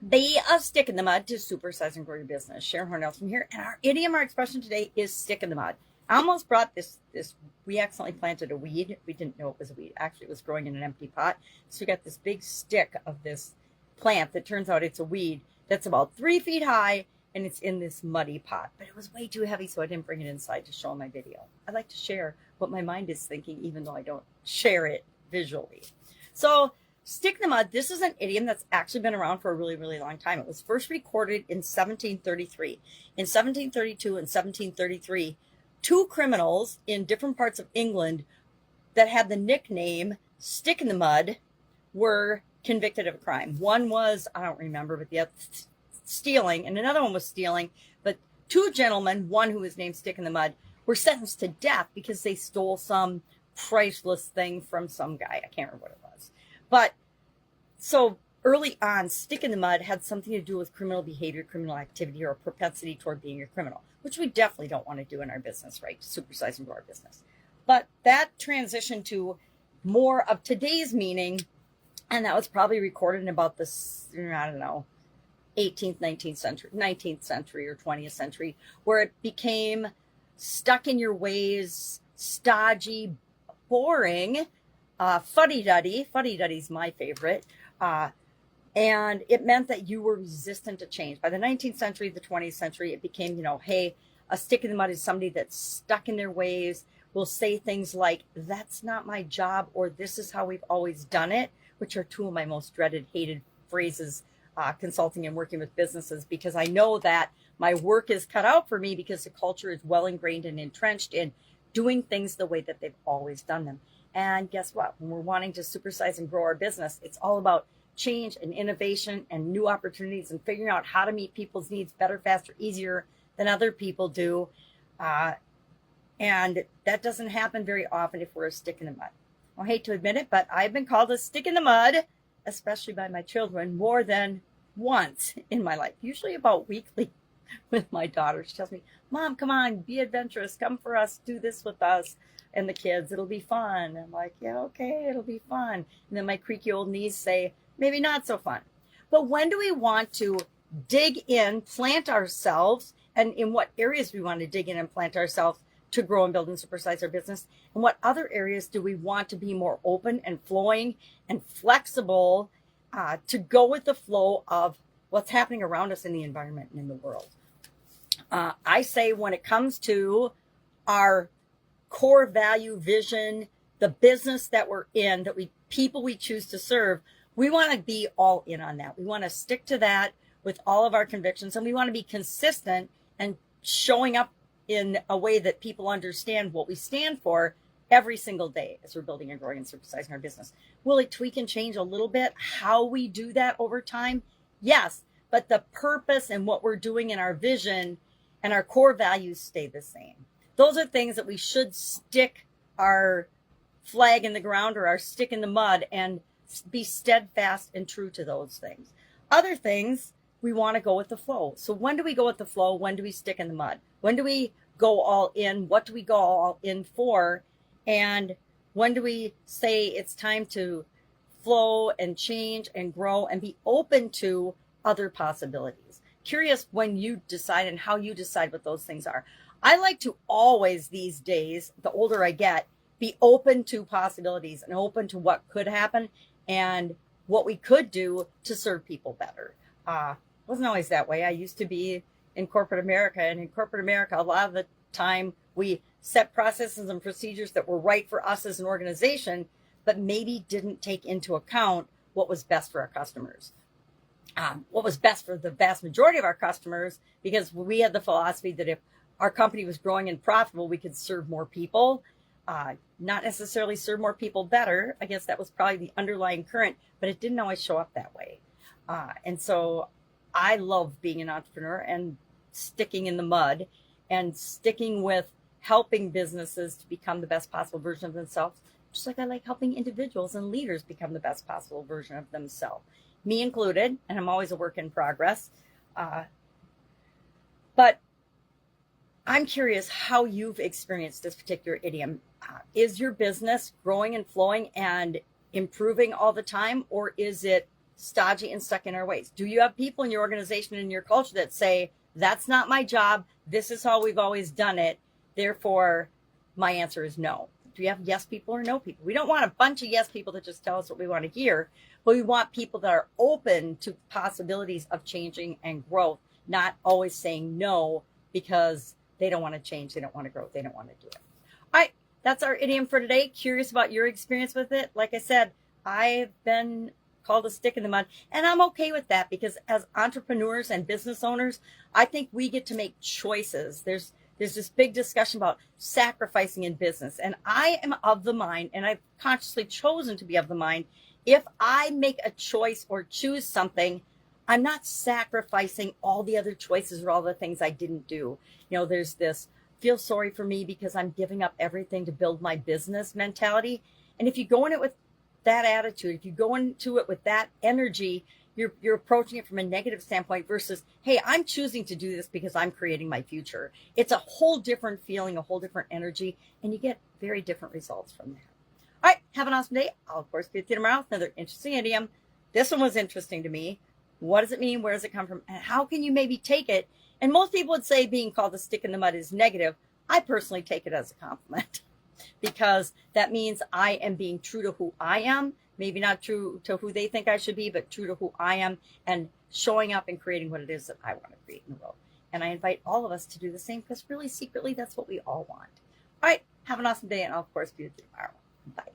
Be a stick in the mud to supersize and grow your business. Sharon Horne-Ellstrom here, and our idiom, our expression today is stick in the mud. I almost brought this. We accidentally planted a weed. We didn't know it was a weed. Actually, it was growing in an empty pot. So we got this big stick of this plant that turns out it's a weed that's about 3 feet high, and it's in this muddy pot. But it was way too heavy, so I didn't bring it inside to show in my video. I like to share what my mind is thinking, even though I don't share it visually. So stick in the mud, this is an idiom that's actually been around for a really, really long time. It was first recorded in 1733. In 1732 and 1733, two criminals in different parts of England that had the nickname Stick in the Mud were convicted of a crime. One was, I don't remember, but the other stealing, and another one was stealing. But two gentlemen, one who was named Stick in the Mud, were sentenced to death because they stole some priceless thing from some guy. I can't remember what it was. But so early on, stick in the mud had something to do with criminal behavior, criminal activity, or a propensity toward being a criminal, which we definitely don't want to do in our business, right? Supersize and grow our business. But that transitioned to more of today's meaning, and that was probably recorded in about this, I don't know, 18th, 19th century or 20th century, where it became stuck in your ways, stodgy, boring, fuddy-duddy. Fuddy-duddy's my favorite. And it meant that you were resistant to change. By the 19th century, the 20th century, it became, hey, a stick in the mud is somebody that's stuck in their ways, will say things like, that's not my job, or this is how we've always done it, which are two of my most dreaded, hated phrases, consulting and working with businesses, because I know that my work is cut out for me because the culture is well ingrained and entrenched in doing things the way that they've always done them. And guess what? When we're wanting to supersize and grow our business, it's all about change and innovation and new opportunities and figuring out how to meet people's needs better, faster, easier than other people do. And that doesn't happen very often if we're a stick in the mud. I hate to admit it, but I've been called a stick in the mud, especially by my children, more than once in my life, usually about weekly with my daughter. She tells me, Mom, come on, be adventurous. Come for us. Do this with us and the kids. It'll be fun. I'm like, yeah, okay, it'll be fun. And then my creaky old knees say, maybe not so fun. But when do we want to dig in, plant ourselves, and in what areas we want to dig in and plant ourselves to grow and build and supersize our business? And what other areas do we want to be more open and flowing and flexible to go with the flow of what's happening around us in the environment and in the world? I say when it comes to our core value, vision, the business that we're in, that people we choose to serve, we want to be all in on that. We want to stick to that with all of our convictions, and we want to be consistent and showing up in a way that people understand what we stand for every single day as we're building and growing and supersizing our business. Will it tweak and change a little bit how we do that over time? Yes, but the purpose and what we're doing in our vision and our core values stay the same. Those are things that we should stick our flag in the ground or our stick in the mud and be steadfast and true to those things. Other things, we want to go with the flow. So when do we go with the flow? When do we stick in the mud? When do we go all in? What do we go all in for? And when do we say it's time to flow and change and grow and be open to other possibilities? Curious when you decide and how you decide what those things are. I like to always these days, the older I get, be open to possibilities and open to what could happen and what we could do to serve people better. Wasn't always that way. I used to be in corporate America, and in corporate America, a lot of the time we set processes and procedures that were right for us as an organization, but maybe didn't take into account what was best for our customers. What was best for the vast majority of our customers, because we had the philosophy that if our company was growing and profitable, we could serve more people, not necessarily serve more people better. I guess that was probably the underlying current, but it didn't always show up that way. And so I love being an entrepreneur and sticking in the mud and sticking with helping businesses to become the best possible version of themselves, just like I like helping individuals and leaders become the best possible version of themselves, me included, and I'm always a work in progress. But I'm curious how you've experienced this particular idiom. Is your business growing and flowing and improving all the time, or is it stodgy and stuck in our ways? Do you have people in your organization and in your culture that say, that's not my job, this is how we've always done it, therefore my answer is no? Do you have yes people or no people? We don't want a bunch of yes people that just tell us what we want to hear, but we want people that are open to possibilities of changing and growth, not always saying no because they don't want to change, they don't want to grow, they don't want to do it. All right, that's our idiom for today. Curious about your experience with it. Like I said, I've been called a stick in the mud, and I'm okay with that because as entrepreneurs and business owners, I think we get to make choices. There's this big discussion about sacrificing in business, and I am of the mind, and I've consciously chosen to be of the mind, if I make a choice or choose something, I'm not sacrificing all the other choices or all the things I didn't do. You know, there's this feel sorry for me because I'm giving up everything to build my business mentality. And if you go in it with that attitude, if you go into it with that energy, you're approaching it from a negative standpoint versus, hey, I'm choosing to do this because I'm creating my future. It's a whole different feeling, a whole different energy, and you get very different results from that. All right, have an awesome day. I'll, of course, be with you tomorrow with another interesting idiom. This one was interesting to me. What does it mean? Where does it come from? And how can you maybe take it? And most people would say being called a stick in the mud is negative. I personally take it as a compliment because that means I am being true to who I am. Maybe not true to who they think I should be, but true to who I am and showing up and creating what it is that I want to create in the world. And I invite all of us to do the same because really secretly, that's what we all want. All right, have an awesome day, and I'll, of course, be with you tomorrow. Bye.